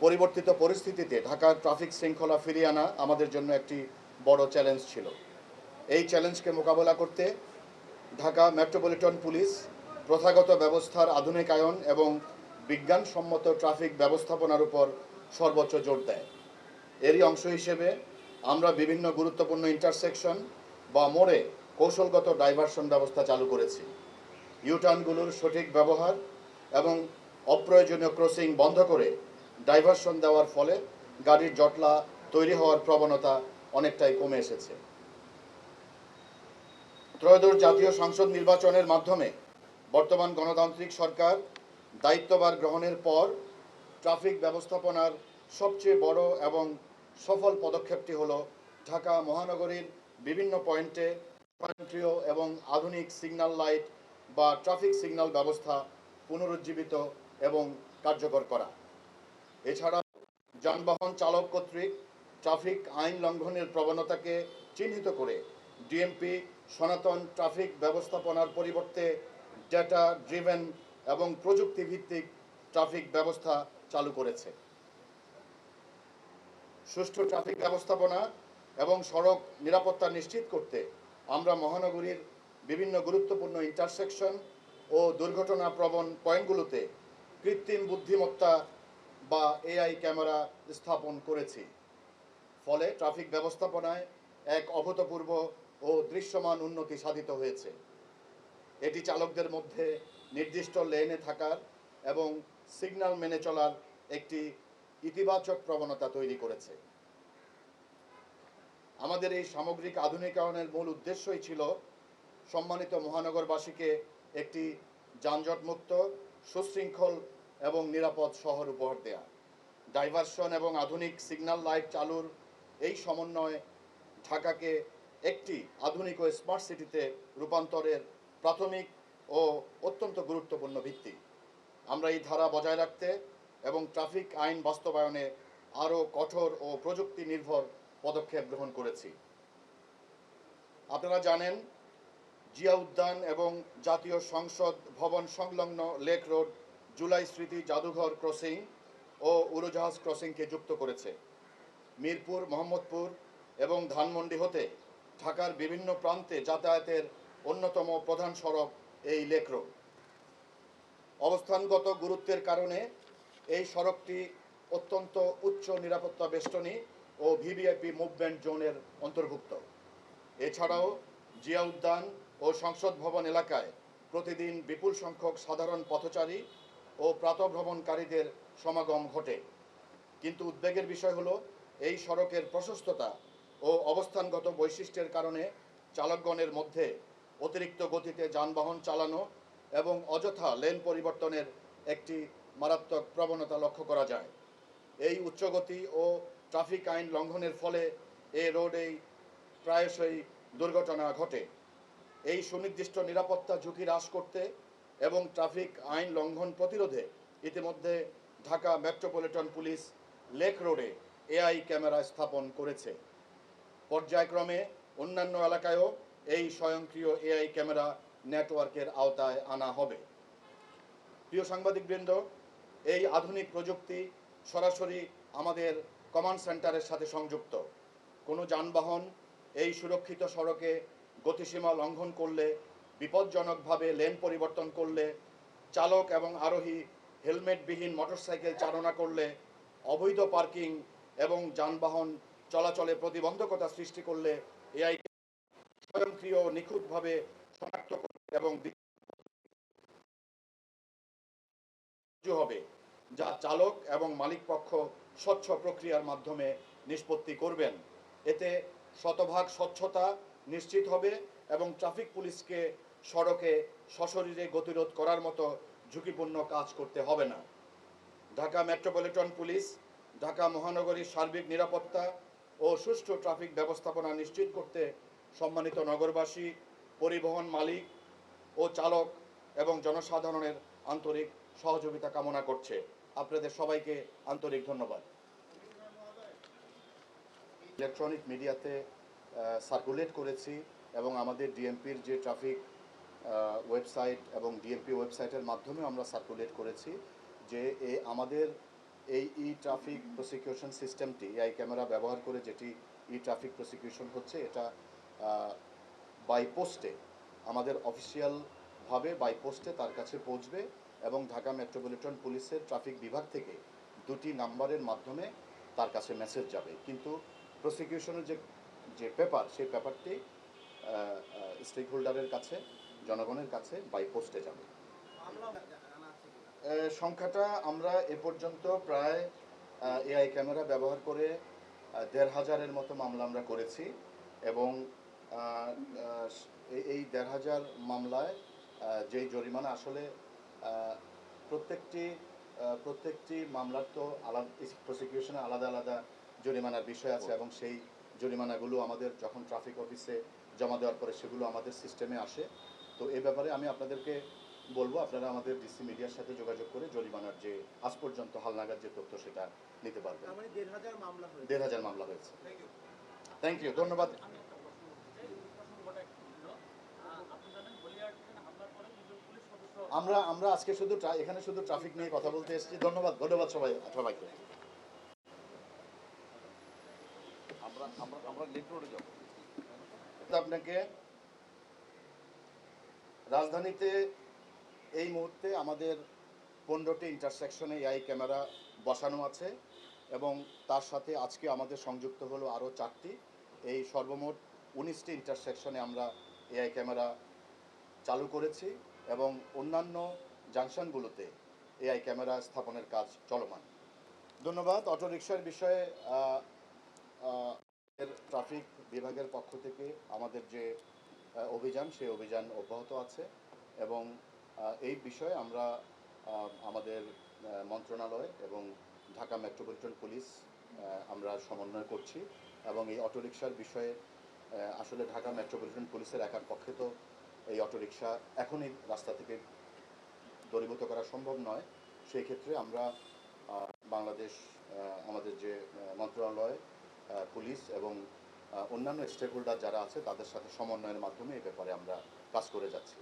পরিবর্তিত পরিস্থিতিতে ঢাকার ট্রাফিক শৃঙ্খলা ফিরিয়ে আনা আমাদের জন্য একটি বড় চ্যালেঞ্জ ছিল। এই চ্যালেঞ্জকে মোকাবেলা করতে ঢাকা মেট্রোপলিটন পুলিশ প্রথাগত ব্যবস্থার আধুনিকায়ন এবং বিজ্ঞানসম্মত ট্রাফিক ব্যবস্থাপনার উপর সর্বোচ্চ জোর দেয়। এরই অংশ হিসেবে আমরা বিভিন্ন গুরুত্বপূর্ণ ইন্টারসেকশন বা মোড়ে কৌশলগত ডাইভারশন ব্যবস্থা চালু করেছি। ইউটার্নগুলোর সঠিক ব্যবহার এবং অপ্রয়োজনীয় ক্রসিং বন্ধ করে ডাইভারশন দেওয়ার ফলে গাড়ির জটলা তৈরি হওয়ার প্রবণতা অনেকটাই কমে এসেছে। ত্রয়োদশ জাতীয় সংসদ নির্বাচনের মাধ্যমে বর্তমান গণতান্ত্রিক সরকার দায়িত্বভার গ্রহণের পর ট্রাফিক ব্যবস্থাপনার সবচেয়ে বড় এবং সফল পদক্ষেপটি হল ঢাকা মহানগরীর বিভিন্ন পয়েন্টে স্বয়ংক্রিয় এবং আধুনিক সিগন্যাল লাইট বা ট্রাফিক সিগন্যাল ব্যবস্থা পুনরুজ্জীবিত এবং কার্যকর করা। এছাড়া যানবাহন চালক কর্তৃক ট্রাফিক আইন লঙ্ঘনের প্রবণতাকে চিহ্নিত করে ডিএমপি সনাতন ট্রাফিক ব্যবস্থাপনার পরিবর্তে ডেটা ড্রিভেন এবং প্রযুক্তিভিত্তিক ট্রাফিক ব্যবস্থা চালু করেছে। সুষ্ঠু ট্রাফিক ব্যবস্থাপনা এবং সড়ক নিরাপত্তা নিশ্চিত করতে আমরা মহানগরীর বিভিন্ন গুরুত্বপূর্ণ ইন্টারসেকশন ও দুর্ঘটনা প্রবণ পয়েন্টগুলোতে কৃত্রিম বুদ্ধিমত্তা বা এআই ক্যামেরা স্থাপন করেছি। ফলে ট্রাফিক ব্যবস্থাপনায় এক অভূতপূর্ব ও দৃশ্যমান উন্নতি সাধিত হয়েছে। এটি চালকদের মধ্যে নির্দিষ্ট লেনে থাকার এবং সিগন্যাল মেনে চলার একটি ইতিবাচক প্রবণতা তৈরি করেছে। আমাদের এই সামগ্রিক আধুনিকায়নের মূল উদ্দেশ্যই ছিল সম্মানিত মহানগরবাসীকে একটি যানজটমুক্ত, সুশৃঙ্খল এবং নিরাপদ শহর উপহার দেয়া। ডাইভারশন এবং আধুনিক সিগন্যাল লাইট চালুর এই সমন্বয় ঢাকাকে একটি আধুনিক ও স্মার্ট সিটিতে রূপান্তরের প্রাথমিক ও অত্যন্ত গুরুত্বপূর্ণ ভিত্তি। আমরা এই ধারা বজায় রাখতে এবং ট্রাফিক আইন বাস্তবায়নে আরও কঠোর ও প্রযুক্তি নির্ভর পদক্ষেপ গ্রহণ করেছি। আপনারা জানেন, জিয়া উদ্যান এবং জাতীয় সংসদ ভবন সংলগ্ন লেক রোড জুলাই স্মৃতি জাদুঘর ক্রসিং ও উড়োজাহাজ ক্রসিংকে যুক্ত করেছে। মিরপুর, মোহাম্মদপুর এবং ধানমন্ডি হতে ঢাকার বিভিন্ন প্রান্তে যাতায়াতের অন্যতম প্রধান সড়ক এই লেক রোড। অবস্থানগত গুরুত্বের কারণে এই সড়কটি অত্যন্ত উচ্চ নিরাপত্তা বেষ্টনী ও ভিভিআইপি মুভমেন্ট জোনের অন্তর্ভুক্ত। এছাড়াও জিয়া উদ্যান ও সংসদ ভবন এলাকায় প্রতিদিন বিপুল সংখ্যক সাধারণ পথচারী ও প্রাতঃভ্রমণকারীদের সমাগম ঘটে। কিন্তু উদ্বেগের বিষয় হলো, এই সড়কের প্রশস্ততা ও অবস্থানগত বৈশিষ্ট্যের কারণে চালকগণের মধ্যে অতিরিক্ত গতিতে যানবাহন চালানো এবং অযথা লেন পরিবর্তনের একটি মারাত্মক প্রবণতা লক্ষ্য করা যায়। এই উচ্চগতি ও ট্রাফিক আইন লঙ্ঘনের ফলে এ রোডেই প্রায়শই দুর্ঘটনা ঘটে। এই সুনির্দিষ্ট নিরাপত্তা ঝুঁকি হ্রাস করতে এবং ট্রাফিক আইন লঙ্ঘন প্রতিরোধে ইতিমধ্যে ঢাকা মেট্রোপলিটন পুলিশ লেক রোডে এআই ক্যামেরা স্থাপন করেছে। পর্যায়ক্রমে অন্যান্য এলাকায়ও এই স্বয়ংক্রিয় এআই ক্যামেরা নেটওয়ার্কের আওতায় আনা হবে। প্রিয় সাংবাদিকবৃন্দ, এই আধুনিক প্রযুক্তি সরাসরি আমাদের কমান্ড সেন্টারের সাথে সংযুক্ত। কোনো যানবাহন এই সুরক্ষিত সড়কে গতিসীমা লঙ্ঘন করলে, বিপজ্জনকভাবে লেন পরিবর্তন করলে, চালক এবং আরোহী হেলমেটবিহীন মোটরসাইকেল চালনা করলে, অবৈধ পার্কিং এবং যানবাহন চলাচলে প্রতিবন্ধকতা সৃষ্টি করলে এআই স্বয়ংক্রিয় নিখুঁতভাবে শনাক্ত করবে এবং হবে, যা চালক এবং মালিক পক্ষ স্বচ্ছ প্রক্রিয়ার মাধ্যমে নিষ্পত্তি করবেন। এতে শতভাগ স্বচ্ছতা নিশ্চিত হবে এবং ট্রাফিক পুলিশকে সড়কে সশরীরে গতিরোধ করার মতো ঝুঁকিপূর্ণ কাজ করতে হবে না। ঢাকা মেট্রোপলিটন পুলিশ ঢাকা মহানগরীর সার্বিক নিরাপত্তা ও সুষ্ঠু ট্রাফিক ব্যবস্থাপনা নিশ্চিত করতে সম্মানিত নগরবাসী, পরিবহন মালিক ও চালক এবং জনসাধারণের আন্তরিক সহযোগিতা কামনা করছে। আপনাদের সবাইকে আন্তরিক ধন্যবাদ। ইলেকট্রনিক মিডিয়াতে সার্কুলেট করেছি এবং আমাদের ডিএমপির যে ট্রাফিক ওয়েবসাইট এবং ডিএমপি ওয়েবসাইটের মাধ্যমে আমরা সার্কুলেট করেছি যে আমাদের এই ই ট্রাফিক প্রসিকিউশন সিস্টেমটি এআই ক্যামেরা ব্যবহার করে যেটি ই ট্রাফিক প্রসিকিউশন হচ্ছে, এটা বাই পোস্টে আমাদের অফিসিয়ালভাবে বাই পোস্টে তার কাছে পৌঁছবে এবং ঢাকা মেট্রোপলিটন পুলিশের ট্রাফিক বিভাগ থেকে 2টি নাম্বারের মাধ্যমে তার কাছে মেসেজ যাবে। কিন্তু প্রসিকিউশনের যে পেপার, সেই পেপারটি স্টেক হোল্ডারের কাছে, জনগণের কাছে বাই পোস্টে যাবে। সংখ্যাটা আমরা এ পর্যন্ত প্রায় এআই ক্যামেরা ব্যবহার করে 1,500-এর মতো মামলা আমরা করেছি এবং এই 1,500 মামলায় যেই জরিমানা আসলে প্রত্যেকটি মামলার তো আলাদা প্রসিকিউশনে আলাদা আলাদা জরিমানার বিষয় আছে এবং সেই জরিমানাগুলো আমাদের যখন ট্রাফিক অফিসে জমা দেওয়ার পরে সেগুলো আমাদের সিস্টেমে আসে। তো এই ব্যাপারে আমি আপনাদেরকে বলবো, আপনারা আমাদের ডিসি মিডিয়ার সাথে যোগাযোগ করে জরিমানার যে আজ পর্যন্ত হালনাগাদ যে তথ্য সেটা নিতে পারবেন। 1,500 মামলা হয়েছে। থ্যাংক ইউ, ধন্যবাদ। আমরা আজকে শুধু এখানে শুধু ট্রাফিক নিয়ে কথা বলতে এসেছি। ধন্যবাদ সবাইকে। আমরা লিংক রোডে যাব। আপনাকে রাজধানীতে এই মুহূর্তে আমাদের 15টি ইন্টারসেকশনে এআই ক্যামেরা বসানো আছে এবং তার সাথে আজকে আমাদের সংযুক্ত হলো আরও 4টি। এই সর্বমোট 19টি ইন্টারসেকশনে আমরা এআই ক্যামেরা চালু করেছি এবং অন্যান্য জাংশনগুলোতে এআই ক্যামেরা স্থাপনের কাজ চলমান। ধন্যবাদ। অটোরিকশার বিষয়ে ট্রাফিক বিভাগের পক্ষ থেকে আমাদের যে অভিযান, সেই অভিযান অব্যাহত আছে এবং এই বিষয়ে আমরা আমাদের মন্ত্রণালয় এবং ঢাকা মেট্রোপলিটন পুলিশ আমরা সমন্বয় করছি এবং এই অটোরিকশার বিষয়ে আসলে ঢাকা মেট্রোপলিটন পুলিশের একার পক্ষে তো এই অটোরিকশা এখনই রাস্তা থেকে দূরীভূত করা সম্ভব নয়। সেই ক্ষেত্রে আমরা বাংলাদেশ আমাদের যে মন্ত্রণালয়, পুলিশ এবং অন্যান্য স্টেক হোল্ডার যারা আছে তাদের সাথে সমন্বয়ের মাধ্যমে এই ব্যাপারে আমরা কাজ করে যাচ্ছি।